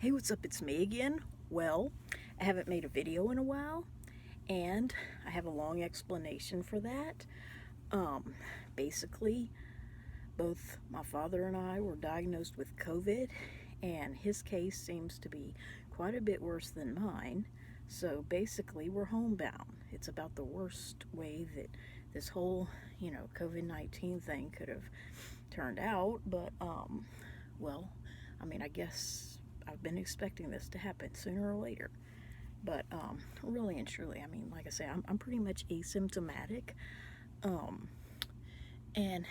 Hey, what's up? It's me again. Well, I haven't made a video in a while, and I have a long explanation for that. Um, Basically, both my father and I were diagnosed with COVID, and his case seems to be quite a bit worse than mine. So basically, we're homebound. It's about the worst way that this whole, COVID-19 thing could have turned out, but, well, I guess I've been expecting this to happen sooner or later. But really and truly, like I say, I'm pretty much asymptomatic. Um, and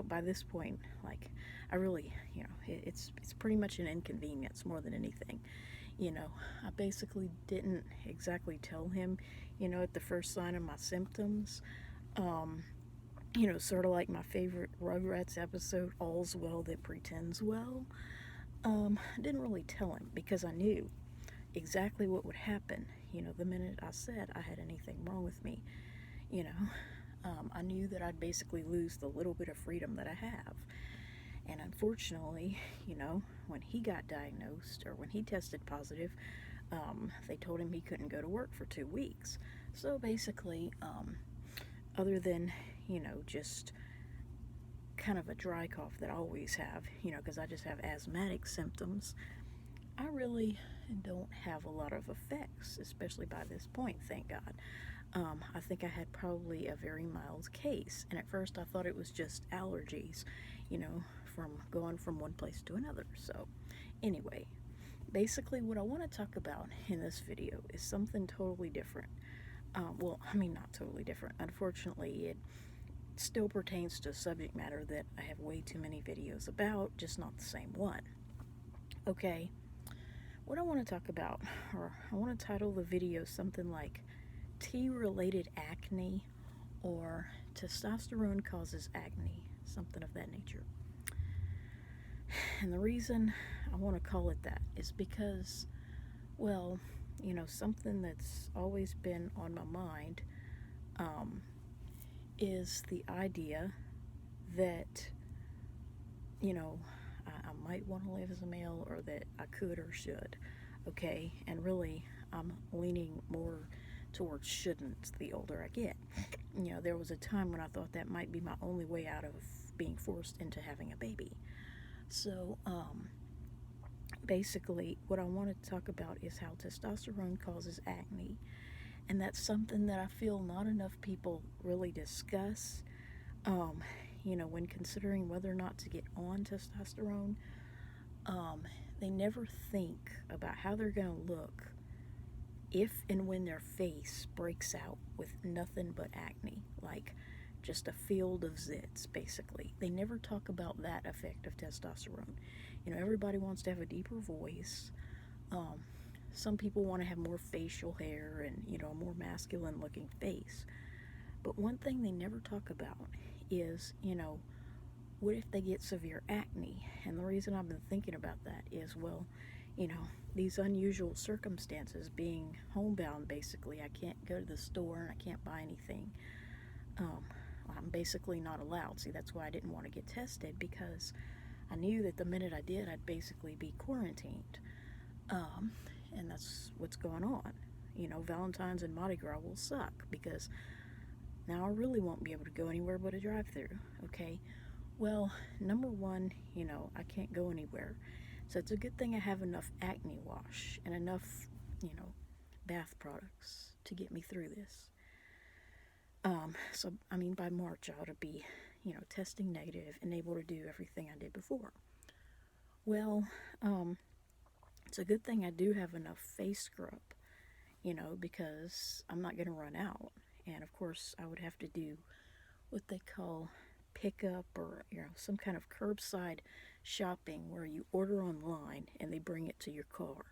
by this point, like I really, it's pretty much an inconvenience more than anything. I basically didn't exactly tell him, at the first sign of my symptoms. Um, sort of like my favorite Rugrats episode, All's Well That Pretends Well. I didn't really tell him because I knew exactly what would happen, the minute I said I had anything wrong with me. You know, I knew that I'd basically lose the little bit of freedom that I have. And unfortunately, when he got diagnosed or when he tested positive, they told him he couldn't go to work for 2 weeks. So basically, other than, just kind of a dry cough that I always have, because I just have asthmatic symptoms, I really don't have a lot of effects, especially by this point, thank God. I think I had probably a very mild case, and at first I thought it was just allergies, from going from one place to another. So, anyway, basically, what I want to talk about in this video is something totally different. Not totally different. Unfortunately, it still pertains to a subject matter that I have way too many videos about, just not the same one. Okay, what I want to talk about, or I want to title the video something like T-related acne or testosterone causes acne, something of that nature. And the reason I want to call it that is because, well, something that's always been on my mind is the idea that, I might want to live as a male, or that I could or should, okay? And really, I'm leaning more towards shouldn't the older I get. There was a time when I thought that might be my only way out of being forced into having a baby. So, basically, what I want to talk about is how testosterone causes acne. And that's something that I feel not enough people really discuss, when considering whether or not to get on testosterone. They never think about how they're going to look if and when their face breaks out with nothing but acne, like just a field of zits, basically. They never talk about that effect of testosterone. Everybody wants to have a deeper voice. Some people want to have more facial hair and, a more masculine looking face. But one thing they never talk about is, what if they get severe acne? And the reason I've been thinking about that is, well, these unusual circumstances, being homebound, basically. I can't go to the store and I can't buy anything. I'm basically not allowed. See, that's why I didn't want to get tested, because I knew that the minute I did, I'd basically be quarantined. And that's what's going on. Valentine's and Mardi Gras will suck, because now I really won't be able to go anywhere but a drive-through, okay? Well, number one, I can't go anywhere. So it's a good thing I have enough acne wash and enough, bath products to get me through this. By March I ought to be, testing negative and able to do everything I did before. Well, it's a good thing I do have enough face scrub, because I'm not going to run out. And of course, I would have to do what they call pickup, or some kind of curbside shopping, where you order online and they bring it to your car.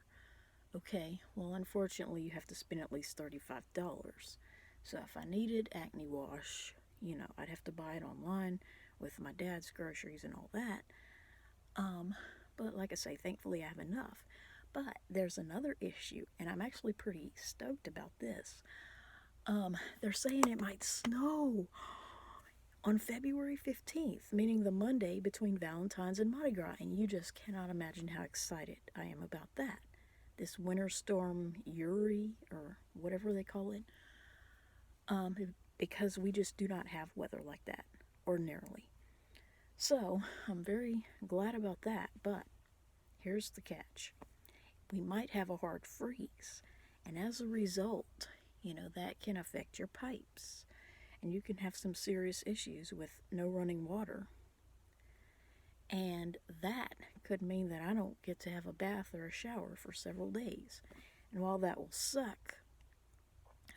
Okay, well, unfortunately, you have to spend at least $35. So if I needed acne wash, I'd have to buy it online with my dad's groceries and all that. But like I say, thankfully I have enough. But there's another issue, and I'm actually pretty stoked about this. They're saying it might snow on February 15th, meaning the Monday between Valentine's and Mardi Gras, and you just cannot imagine how excited I am about that. this winter storm Uri, or whatever they call it, because we just do not have weather like that ordinarily. So I'm very glad about that, but here's the catch. We might have a hard freeze, and as a result, that can affect your pipes, and you can have some serious issues with no running water. And that could mean that I don't get to have a bath or a shower for several days. And while that will suck,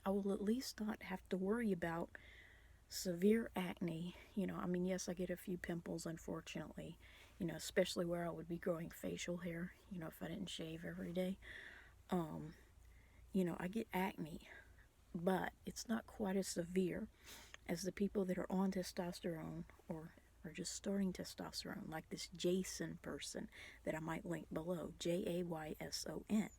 I will at least not have to worry about severe acne. Yes, I get a few pimples, unfortunately, especially where I would be growing facial hair, if I didn't shave every day. I get acne, but it's not quite as severe as the people that are on testosterone or just starting testosterone, like this Jason person that I might link below, Jayson.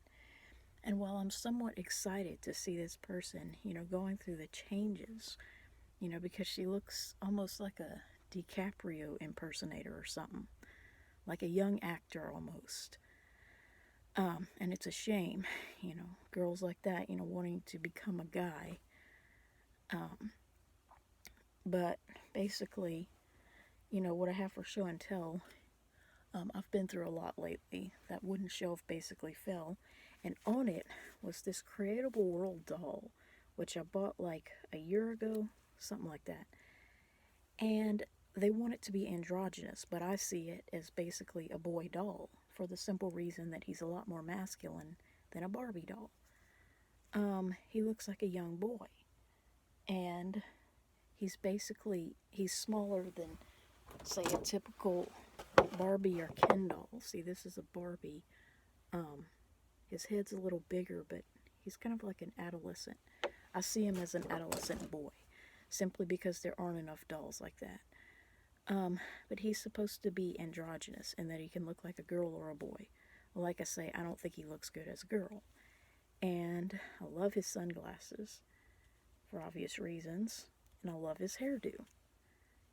And while I'm somewhat excited to see this person, going through the changes, because she looks almost like a DiCaprio impersonator or something, like a young actor almost. And it's a shame, girls like that, wanting to become a guy. But basically, what I have for show and tell, I've been through a lot lately. That wooden shelf basically fell, and on it was this Creatable World doll, which I bought like a year ago, something like that. And they want it to be androgynous, but I see it as basically a boy doll, for the simple reason that he's a lot more masculine than a Barbie doll. He looks like a young boy, and he's smaller than, say, a typical Barbie or Ken doll. See, this is a Barbie. His head's a little bigger, but he's kind of like an adolescent. I see him as an adolescent boy, simply because there aren't enough dolls like that. But he's supposed to be androgynous in that he can look like a girl or a boy. Well, like I say, I don't think he looks good as a girl. And I love his sunglasses, for obvious reasons, and I love his hairdo.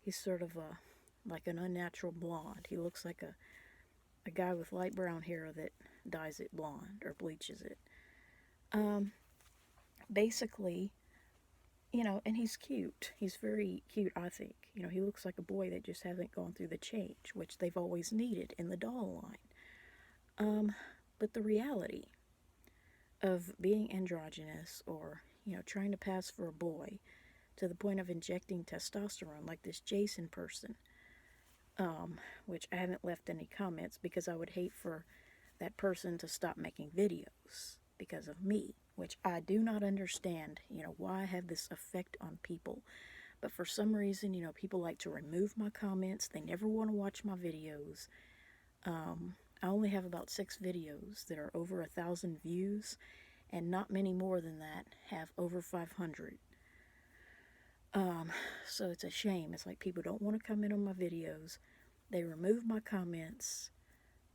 He's sort of like an unnatural blonde. He looks like a guy with light brown hair that dyes it blonde or bleaches it. Basically, and he's cute. He's very cute, I think. He looks like a boy that just hasn't gone through the change, which they've always needed in the doll line. But the reality of being androgynous, or, trying to pass for a boy to the point of injecting testosterone, like this Jason person, which I haven't left any comments because I would hate for that person to stop making videos because of me, which I do not understand, why I have this effect on people. But for some reason, people like to remove my comments. They never want to watch my videos. I only have about 6 videos that are over 1,000 views, and not many more than that have over 500. So it's a shame. It's like people don't want to comment on my videos. They remove my comments.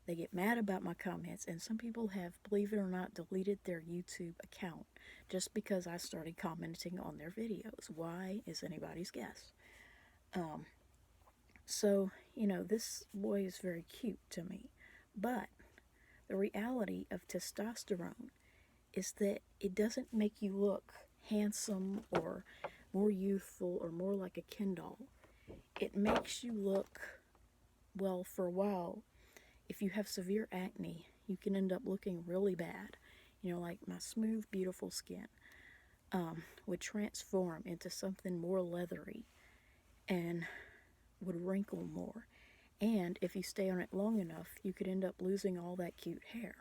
They get mad about my comments, and some people have, believe it or not, deleted their YouTube account just because I started commenting on their videos. Why is anybody's guess? So, this boy is very cute to me, but the reality of testosterone is that it doesn't make you look handsome or more youthful or more like a Ken doll. It makes you look, well, for a while, if you have severe acne, you can end up looking really bad. Like my smooth, beautiful skin would transform into something more leathery and would wrinkle more. And if you stay on it long enough, you could end up losing all that cute hair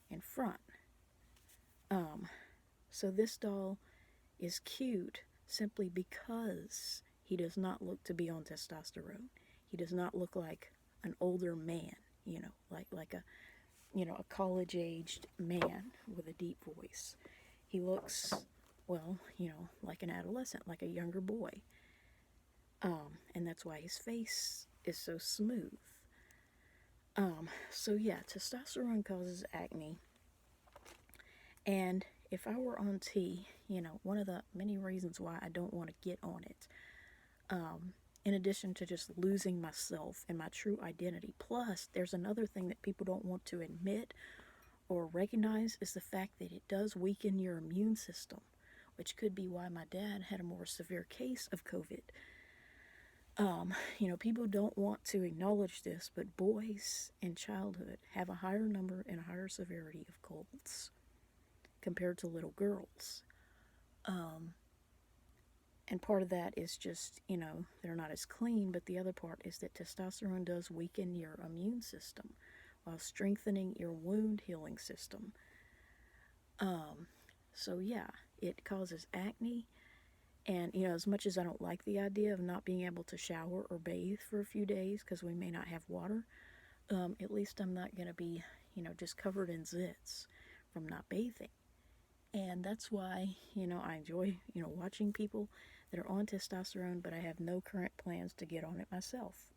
in front. So this doll is cute simply because he does not look to be on testosterone. He does not look like an older man, like a college-aged man with a deep voice. He looks, well, like an adolescent, like a younger boy. And that's why his face is so smooth. So yeah, testosterone causes acne. And if I were on T, one of the many reasons why I don't want to get on it, in addition to just losing myself and my true identity, plus there's another thing that people don't want to admit or recognize is the fact that it does weaken your immune system, which could be why my dad had a more severe case of COVID. People don't want to acknowledge this, but boys in childhood have a higher number and a higher severity of colds compared to little girls. And part of that is just, they're not as clean, but the other part is that testosterone does weaken your immune system while strengthening your wound healing system. So yeah, it causes acne. And, as much as I don't like the idea of not being able to shower or bathe for a few days because we may not have water, at least I'm not going to be, just covered in zits from not bathing. And that's why, I enjoy, watching people that are on testosterone, but I have no current plans to get on it myself.